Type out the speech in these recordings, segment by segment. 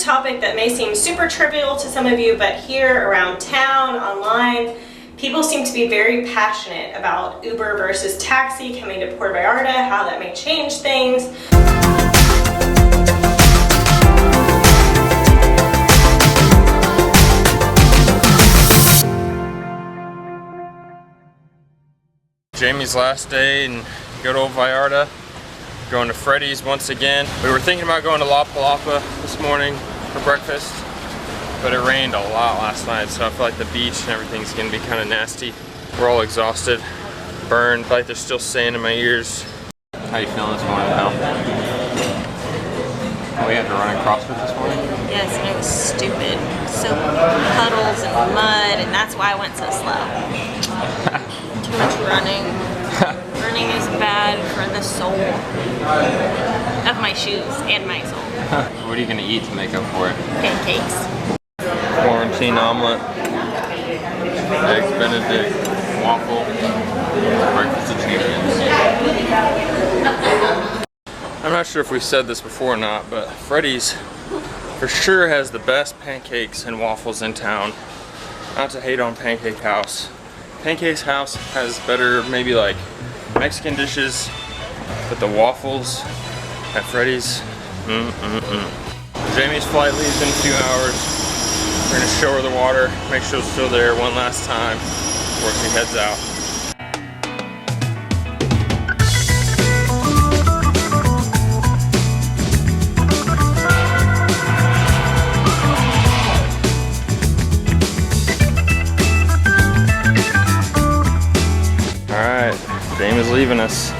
topic that may seem super trivial to some of you, but here around town, online, people seem to be very passionate about Uber versus taxi coming to Puerto Vallarta, how that may change things. Jamie's last day in good old Vallarta. Going to Freddy's once again. We were thinking about going to La Palapa this morning for breakfast, but it rained a lot last night, so I feel like the beach and everything's gonna be kind of nasty. We're all exhausted, burned, like there's still sand in my ears. How you feeling this morning, pal? We had to run CrossFit this morning? Yes, and it was stupid. So puddles and mud, and that's why I went so slow. Too much running. Running is bad for the sole of my shoes and my soul. What are you gonna eat to make up for it? Pancakes. Quarantine omelet, eggs Benedict, waffle, breakfast of champions. I'm not sure if we've said this before or not, but Freddy's for sure has the best pancakes and waffles in town. Not to hate on Pancake House. Pancake House has better, maybe like Mexican dishes, but the waffles at Freddy's, Jamie's flight leaves in a few hours. We're gonna show her the water, make sure it's still there one last time before she heads out. Jamie's leaving us.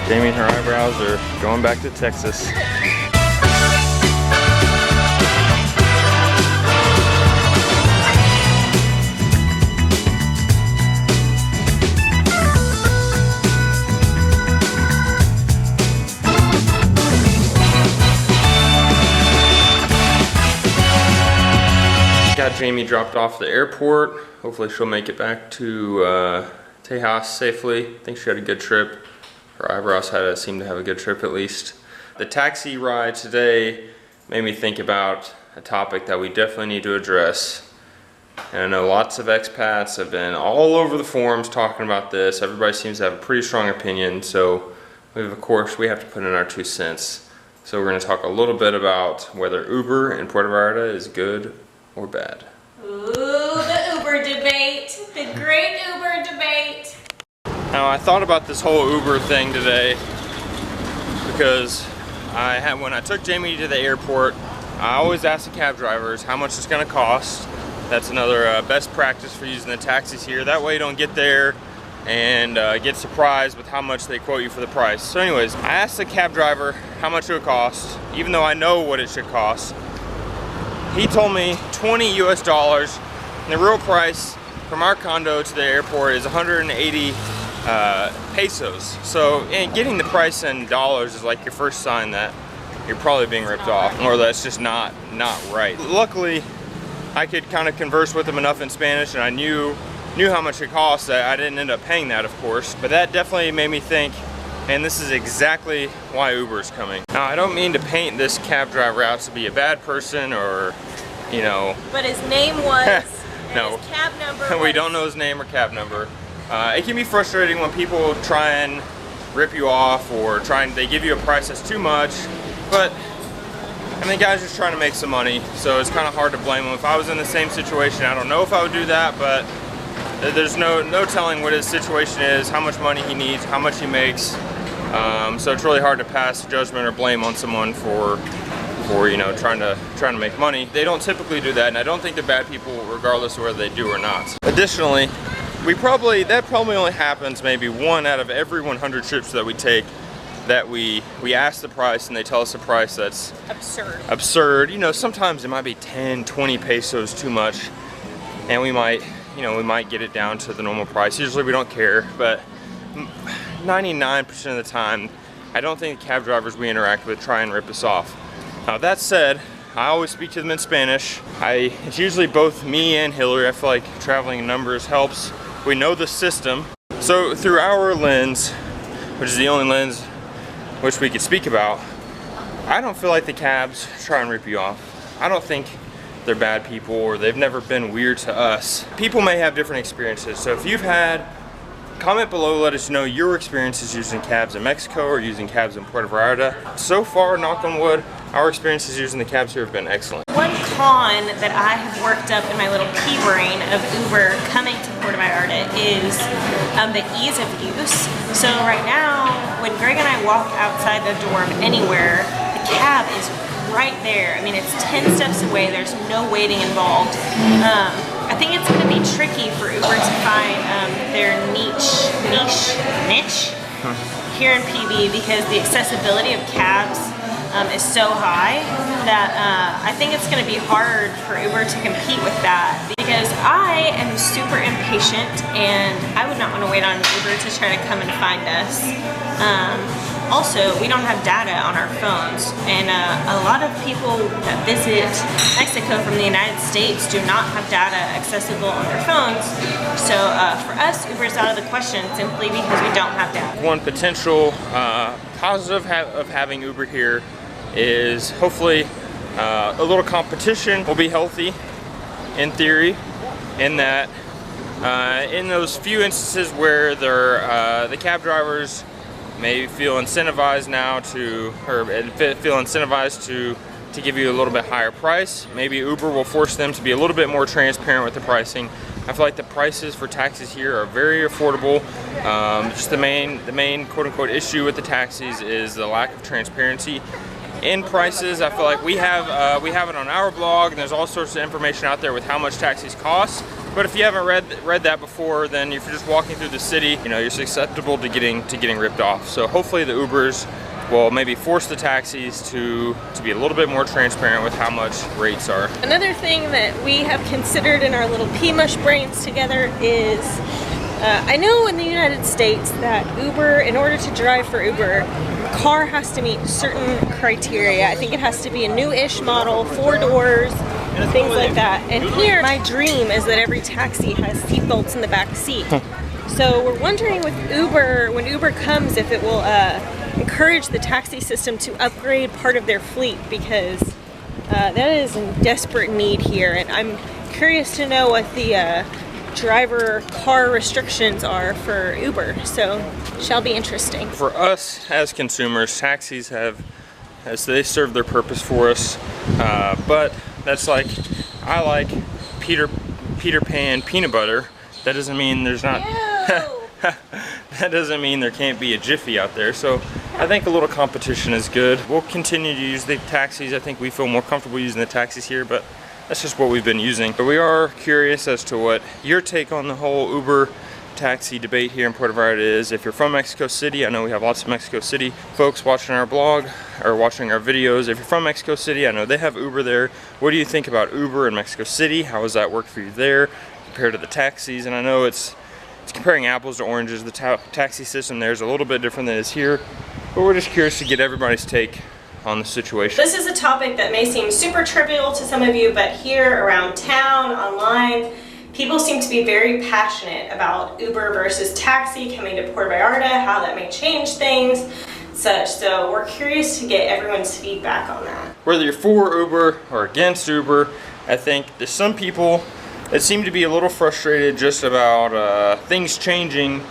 Jamie and her eyebrows are going back to Texas. Got Jamie dropped off at the airport. Hopefully she'll make it back to Tejas safely. I think she had a good trip. Her eyebrows seemed to have a good trip at least. The taxi ride today made me think about a topic that we definitely need to address. And I know lots of expats have been all over the forums talking about this. Everybody seems to have a pretty strong opinion, so of course we have to put in our 2 cents. So we're going to talk a little bit about whether Uber in Puerto Vallarta is good or bad. Ooh, the Uber debate. The great Uber debate. Now I thought about this whole Uber thing today because when I took Jamie to the airport, I always ask the cab drivers how much it's going to cost. That's another best practice for using the taxis here. That way you don't get there and get surprised with how much they quote you for the price. So anyways, I asked the cab driver how much it would cost, even though I know what it should cost. He told me $20 US, and the real price from our condo to the airport is 180 pesos. So getting the price in dollars is like your first sign that you're probably being ripped off, or that's just not right. Luckily, I could kind of converse with him enough in Spanish, and I knew how much it cost. I didn't end up paying that, of course, but that definitely made me think, and this is exactly why Uber is coming. Now, I don't mean to paint this cab driver out to be a bad person or, you know. But his name was, no, his cab number was. We don't know his name or cab number. It can be frustrating when people try and rip you off or they give you a price that's too much, but I mean, the guy's just trying to make some money, so it's kind of hard to blame him. If I was in the same situation, I don't know if I would do that, but there's no telling what his situation is, how much money he needs, how much he makes. So it's really hard to pass judgment or blame on someone for you know, trying to make money. They don't typically do that, and I don't think they're bad people regardless of whether they do or not. Additionally, that probably only happens maybe 1 out of every 100 trips that we take, that we ask the price and they tell us a price that's absurd. You know, sometimes it might be 10, 20 pesos too much, and we might get it down to the normal price. Usually we don't care, but 99% of the time, I don't think the cab drivers we interact with try and rip us off. Now that said, I always speak to them in Spanish. It's usually both me and Hillary. I feel like traveling in numbers helps. We know the system. So through our lens, which is the only lens which we could speak about, I don't feel like the cabs try and rip you off. I don't think they're bad people or they've never been weird to us. People may have different experiences, so if you've had, comment below, let us know your experiences using cabs in Mexico or using cabs in Puerto Vallarta. So far, knock on wood, our experiences using the cabs here have been excellent. One con that I have worked up in my little pea brain of Uber coming to Puerto Vallarta is the ease of use. So right now, when Greg and I walk outside the door of anywhere, the cab is right there. I mean, it's 10 steps away. There's no waiting involved. I think it's going to be tricky for Uber to find their niche here in PV because the accessibility of cabs is so high that I think it's going to be hard for Uber to compete with that because I am super impatient and I would not want to wait on Uber to try to come and find us. Also, we don't have data on our phones, and a lot of people that visit Mexico from the United States do not have data accessible on their phones. So for us, Uber's out of the question simply because we don't have data. One potential positive of having Uber here is hopefully a little competition will be healthy in theory, in that in those few instances where the cab drivers may feel incentivized now to give you a little bit higher price. Maybe Uber will force them to be a little bit more transparent with the pricing. I feel like the prices for taxis here are very affordable. Just the main quote-unquote issue with the taxis is the lack of transparency in prices. I feel like we have it on our blog, and there's all sorts of information out there with how much taxis cost. But if you haven't read that before, then if you're just walking through the city, you know, you're susceptible to getting ripped off. So hopefully the Ubers will maybe force the taxis to be a little bit more transparent with how much rates are. Another thing that we have considered in our little pea mush brains together is I know in the United States that Uber, in order to drive for Uber, a car has to meet certain criteria. I think it has to be a new-ish model, 4 doors, things like that. And here, my dream is that every taxi has seat belts in the back seat. So we're wondering with Uber, when Uber comes, if it will encourage the taxi system to upgrade part of their fleet, because that is in desperate need here. And I'm curious to know what the driver car restrictions are for Uber, so shall be interesting. For us as consumers, taxis they serve their purpose for us, but that's like, I like Peter Pan peanut butter. That doesn't mean there's not that doesn't mean there can't be a Jiffy out there. So I think a little competition is good. We'll continue to use the taxis. I think we feel more comfortable using the taxis here, but that's just what we've been using. But we are curious as to what your take on the whole Uber taxi debate here in Puerto Vallarta is. If you're from Mexico City, I know we have lots of Mexico City folks watching our blog or watching our videos. If you're from Mexico City, I know they have Uber there. What do you think about Uber in Mexico City? How does that work for you there compared to the taxis? And I know it's comparing apples to oranges. The taxi system there is a little bit different than it is here, but we're just curious to get everybody's take on the situation. This is a topic that may seem super trivial to some of you, but here around town, online, people seem to be very passionate about Uber versus taxi coming to Puerto Vallarta, how that may change things, such. So we're curious to get everyone's feedback on that. Whether you're for Uber or against Uber, I think there's some people that seem to be a little frustrated just about things changing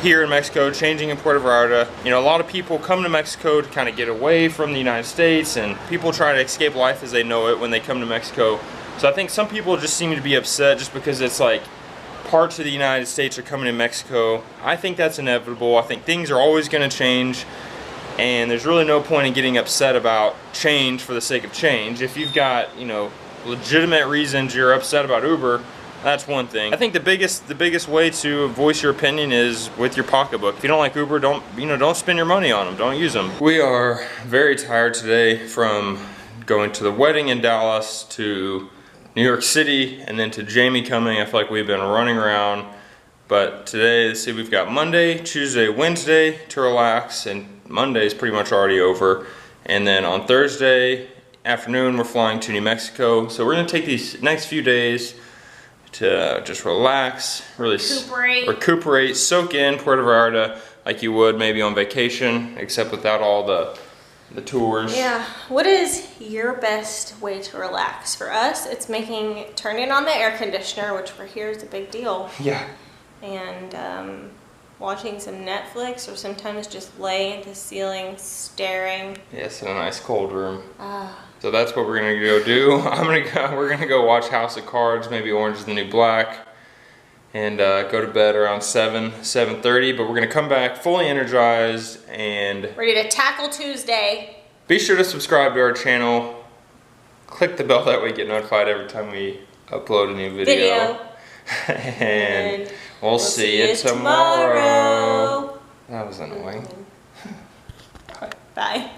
here in Mexico, changing in Puerto Vallarta. You know, a lot of people come to Mexico to kind of get away from the United States, and people try to escape life as they know it when they come to Mexico. So I think some people just seem to be upset just because it's like parts of the United States are coming to Mexico. I think that's inevitable. I think things are always going to change, and there's really no point in getting upset about change for the sake of change. If you've got, you know, legitimate reasons you're upset about Uber, that's one thing. I think the biggest way to voice your opinion is with your pocketbook. If you don't like Uber, don't spend your money on them. Don't use them. We are very tired today from going to the wedding in Dallas, to New York City, and then to Jamie coming. I feel like we've been running around. But today, let's see, we've got Monday, Tuesday, Wednesday to relax, and Monday's pretty much already over. And then on Thursday afternoon, we're flying to New Mexico. So we're gonna take these next few days to just relax, really recuperate, soak in Puerto Vallarta like you would maybe on vacation, except without all the the tours. Yeah. What is your best way to relax? For us, it's turning on the air conditioner, which for here is a big deal. Yeah. And watching some Netflix, or sometimes just laying at the ceiling staring. Yes, in a nice cold room. So that's what we're gonna go do. We're gonna go watch House of Cards, maybe Orange is the New Black, and go to bed around 7:30. But we're gonna come back fully energized and ready to tackle Tuesday. Be sure to subscribe to our channel. Click the bell, that way you get notified every time we upload a new video. And we'll see you tomorrow. That was annoying. Bye.